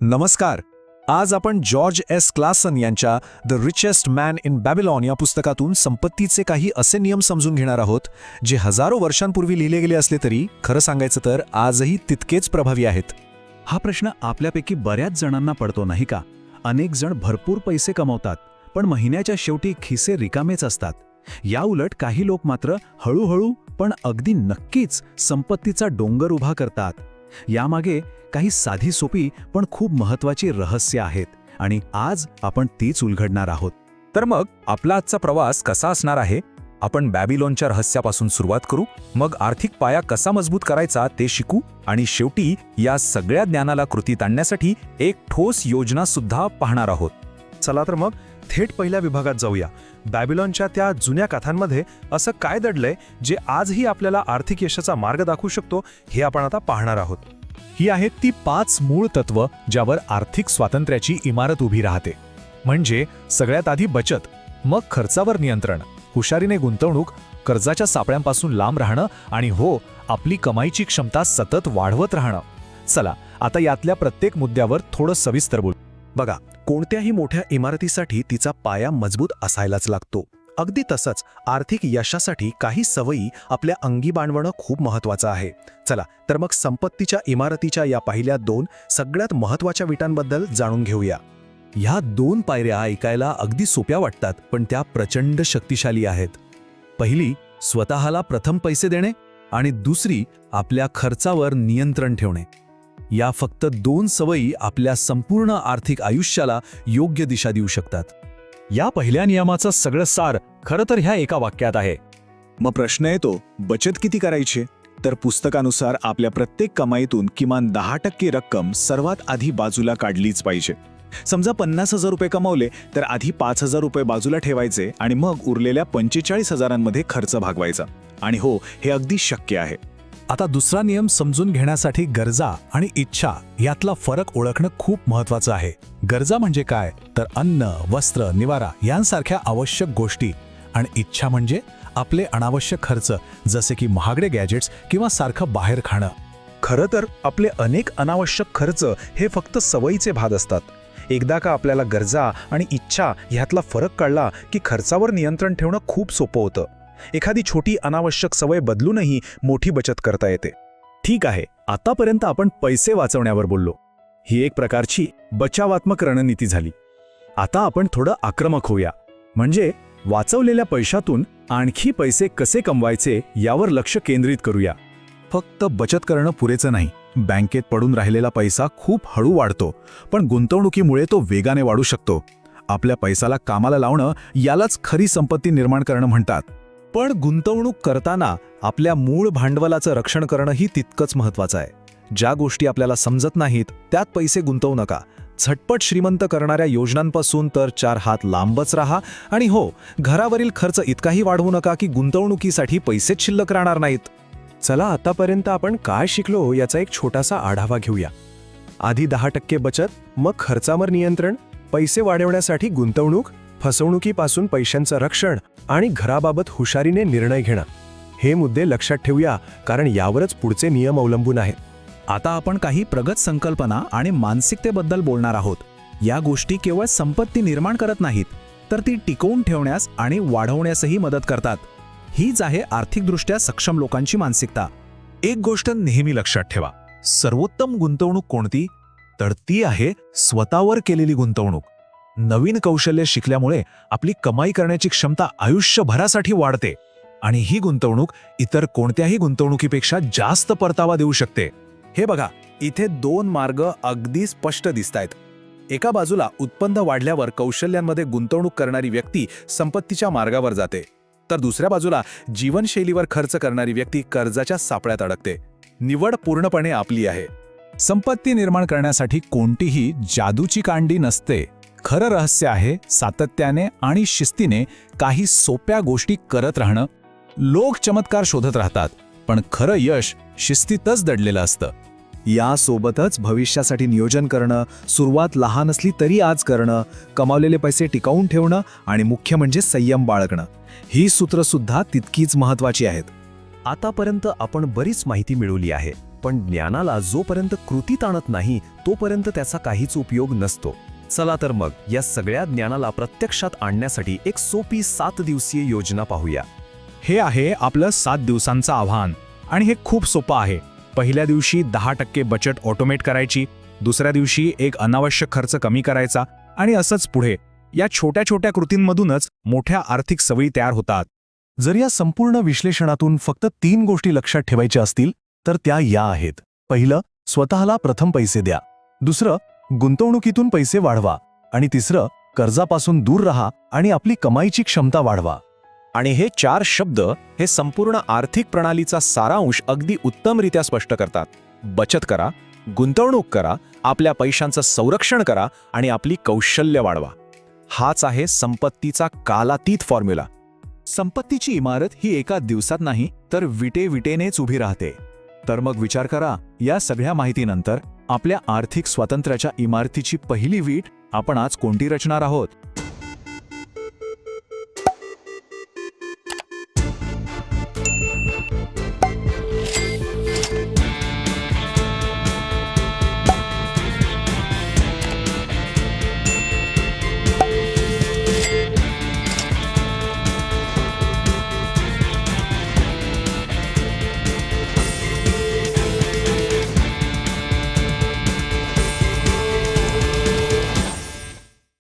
नमस्कार. आज आपण जॉर्ज एस क्लासन यांच्या the richest man in Babylon या पुस्तकातून संपत्तीचे काही असे नियम समजून घेणार आहोत जे हजारो वर्षांपूर्वी लिहिले गेले असले तरी खरं सांगायचं तर आजही तितकेच प्रभावी आहेत. हा प्रश्न आपल्यापैकी बऱ्याच जणांना पडतो नाही का? अनेक जण भरपूर पैसे कमवतात, पण महिन्याच्या शेवटी खिसे रिकामेच असतात. या उलट काही लोक मात्र हळूहळू पण अगदी नक्कीच संपत्तीचा डोंगर उभा करतात. यामागे काही साधी सोपी पण खूप महत्त्वाची रहस्य आहेत आणि आज आपण तीच उलगडणार आहोत. तर मग आपला आजचा प्रवास कसा असणार आहे? आपण बॅबिलॉनच्या रहस्यापासून सुरुवात करू, मग आर्थिक पाया कसा मजबूत करायचा ते शिकू आणि शेवटी या सगळ्या ज्ञानाला कृतीत आणण्यासाठी एक ठोस योजना सुद्धा पाहणार आहोत. चला तर मग थेट पहिल्या विभागात जाऊया. बॅबिलॉनच्या त्या जुन्या कथांमध्ये असं काय दडलंय जे आजही आपल्याला आर्थिक यशाचा मार्ग दाखवू शकतो, हे आपण आता पाहणार आहोत. ही आहेत ती 5 मूळ तत्व ज्यावर आर्थिक स्वातंत्र्याची इमारत उभी राहते. म्हणजे सगळ्यात आधी बचत, मग खर्चावर नियंत्रण, हुशारीने गुंतवणूक, कर्जाच्या सापळ्यांपासून लांब राहणं आणि हो, आपली कमाईची क्षमता सतत वाढवत राहणं. चला आता यातल्या प्रत्येक मुद्द्यावर थोडं सविस्तर बोलू. बघा, कोणत्याही मोठ्या इमारतीसाठी तिचा पाया मजबूत असायलाच लागतो. अगदी तसंच आर्थिक यशासाठी काही सवयी आपल्या अंगी बाणवणं खूप महत्त्वाचं आहे. चला तर मग संपत्तीच्या इमारतीच्या या पहिल्या 2 सगळ्यात महत्त्वाच्या विटांबद्दल जाणून घेऊया. ह्या 2 पायऱ्या ऐकायला अगदी सोप्या वाटतात, पण त्या प्रचंड शक्तिशाली आहेत. पहिली, स्वतःला प्रथम पैसे देणे आणि दुसरी, आपल्या खर्चावर नियंत्रण ठेवणे. या फक्त 2 सवयी आपल्या संपूर्ण आर्थिक आयुष्याला योग्य दिशा देऊ शकतात. या पहिल्या नियमाचं सगळं सार खरं तर ह्या एका वाक्यात आहे. मग प्रश्न येतो, बचत किती करायची? तर पुस्तकानुसार आपल्या प्रत्येक कमाईतून किमान 10% रक्कम सर्वात आधी बाजूला काढलीच पाहिजे. समजा 50,000 रुपये कमावले तर आधी 5,000 रुपये बाजूला ठेवायचे आणि मग उरलेल्या 45,000 खर्च भागवायचा. आणि हो, हे अगदी शक्य आहे. आता दुसरा नियम समजून घेण्यासाठी गरजा आणि इच्छा यातला फरक ओळखणं खूप महत्त्वाचं आहे. गरजा म्हणजे काय? तर अन्न, वस्त्र, निवारा यांसारख्या आवश्यक गोष्टी. आणि इच्छा म्हणजे आपले अनावश्यक खर्च, जसे की महागडे गॅजेट्स किंवा सारखं बाहेर खाणं. खरं तर आपले अनेक अनावश्यक खर्च हे फक्त सवयीचे भाग असतात. एकदा का आपल्याला गरजा आणि इच्छा ह्यातला फरक कळला की खर्चावर नियंत्रण ठेवणं खूप सोपं होतं. एखादी छोटी अनावश्यक सवय बदलूनही मोठी बचत करता येते. ठीक आहे, आतापर्यंत आपण पैसे वाचवण्यावर बोललो. ही एक प्रकारची बचावात्मक रणनीती झाली. आता आपण थोडं आक्रमक होऊया. म्हणजे वाचवलेल्या पैशातून आणखी पैसे कसे कमवायचे यावर लक्ष केंद्रित करूया. फक्त बचत करणं पुरेचं नाही. बँकेत पडून राहिलेला पैसा खूप हळू वाढतो, पण गुंतवणुकीमुळे तो वेगाने वाढू शकतो. आपल्या पैशाला कामाला लावणं यालाच खरी संपत्ती निर्माण करणं म्हणतात. पण गुंतवणूक करताना आपल्या मूळ भांडवलाचं रक्षण करणंही तितकंच महत्त्वाचं आहे. ज्या गोष्टी आपल्याला समजत नाहीत त्यात पैसे गुंतवू नका. झटपट श्रीमंत करणाऱ्या योजनांपासून तर 4 हात लांबच राहा. आणि हो, घरावरील खर्च इतकाही वाढवू नका की गुंतवणुकीसाठी पैसेच शिल्लक राहणार नाहीत. चला आतापर्यंत आपण काय शिकलो याचा एक छोटासा आढावा घेऊया. आधी 10% बचत, मग खर्चावर नियंत्रण, पैसे वाढवण्यासाठी गुंतवणूक, फसवणुकीपासून पैशांचं रक्षण आणि घराबाबत हुशारीने निर्णय घेणं. हे मुद्दे लक्षात ठेवूया, कारण यावरच पुढचे नियम अवलंबून आहेत. आता आपण काही प्रगत संकल्पना आणि मानसिकतेबद्दल बोलणार आहोत. या गोष्टी केवळ संपत्ती निर्माण करत नाहीत, तर ती टिकवून ठेवण्यास आणि वाढवण्यासही मदत करतात. हीच आहे आर्थिकदृष्ट्या सक्षम लोकांची मानसिकता. एक गोष्ट नेहमी लक्षात ठेवा, सर्वोत्तम गुंतवणूक कोणती? तर ती आहे स्वतःवर केलेली गुंतवणूक. नवीन कौशल्य शिकल्यामुळे आपली कमाई करण्याची क्षमता आयुष्यभरासाठी वाढते आणि ही गुंतवणूक इतर कोणत्याही गुंतवणुकीपेक्षा जास्त परतावा देऊ शकते. हे बघा, इथे 2 मार्ग अगदी स्पष्ट दिसतायत. एका बाजूला उत्पन्न वाढल्यावर कौशल्यांमध्ये गुंतवणूक करणारी व्यक्ती संपत्तीच्या मार्गावर जाते, तर दुसऱ्या बाजूला जीवनशैलीवर खर्च करणारी व्यक्ती कर्जाच्या सापळ्यात अडकते. निवड पूर्णपणे आपली आहे. संपत्ती निर्माण करण्यासाठी कोणतीही जादूची कांडी नसते. खरं रहस्य आहे सातत्याने आणि शिस्तीने काही सोप्या गोष्टी करत राहणं. लोक चमत्कार शोधत राहतात, पण खरं यश शिस्तीतच दडलेलं असतं. यासोबतच भविष्यासाठी नियोजन करणं, सुरुवात लहान असली तरी आज करणं, कमावलेले पैसे टिकवून ठेवणं आणि मुख्य म्हणजे संयम बाळगणं, ही सूत्रसुद्धा तितकीच महत्त्वाची आहेत. आतापर्यंत आपण बरीच माहिती मिळवली आहे. पण ज्ञानाला जोपर्यंत कृतीत आणत नाही तोपर्यंत त्याचा काहीच उपयोग नसतो. चला तर मग या सगळ्या ज्ञानाला प्रत्यक्षात आणण्यासाठी एक सोपी 7 दिवसीय योजना पाहूया. हे आहे आपलं 7 दिवसांचं आव्हान आणि हे खूप सोपं आहे. पहिल्या दिवशी 10% बचत ऑटोमेट करायची, दुसऱ्या दिवशी एक अनावश्यक खर्च कमी करायचा आणि असंच पुढे. या छोट्या छोट्या कृतींमधूनच मोठ्या आर्थिक सवयी तयार होतात. जर या संपूर्ण विश्लेषणातून फक्त 3 गोष्टी लक्षात ठेवायच्या असतील तर त्या या आहेत. पहिलं, स्वतःला प्रथम पैसे द्या. दुसरं, गुंतवणुकीतून पैसे वाढवा. आणि तिसरं, कर्जापासून दूर राहा आणि आपली कमाईची क्षमता वाढवा. आणि हे 4 शब्द हे संपूर्ण आर्थिक प्रणालीचा सारांश अगदी उत्तमरित्या स्पष्ट करतात. बचत करा, गुंतवणूक करा, आपल्या पैशांचं संरक्षण करा आणि आपली कौशल्य वाढवा. हाच आहे संपत्तीचा कालातीत फॉर्म्युला. संपत्तीची इमारत ही एका दिवसात नाही तर विटेनेच उभी राहते. तर मग विचार करा, या सगळ्या माहितीनंतर आपल्या आर्थिक स्वातंत्र्याच्या इमारतीची पहिली वीट आपण आज कोणती रचणार आहोत?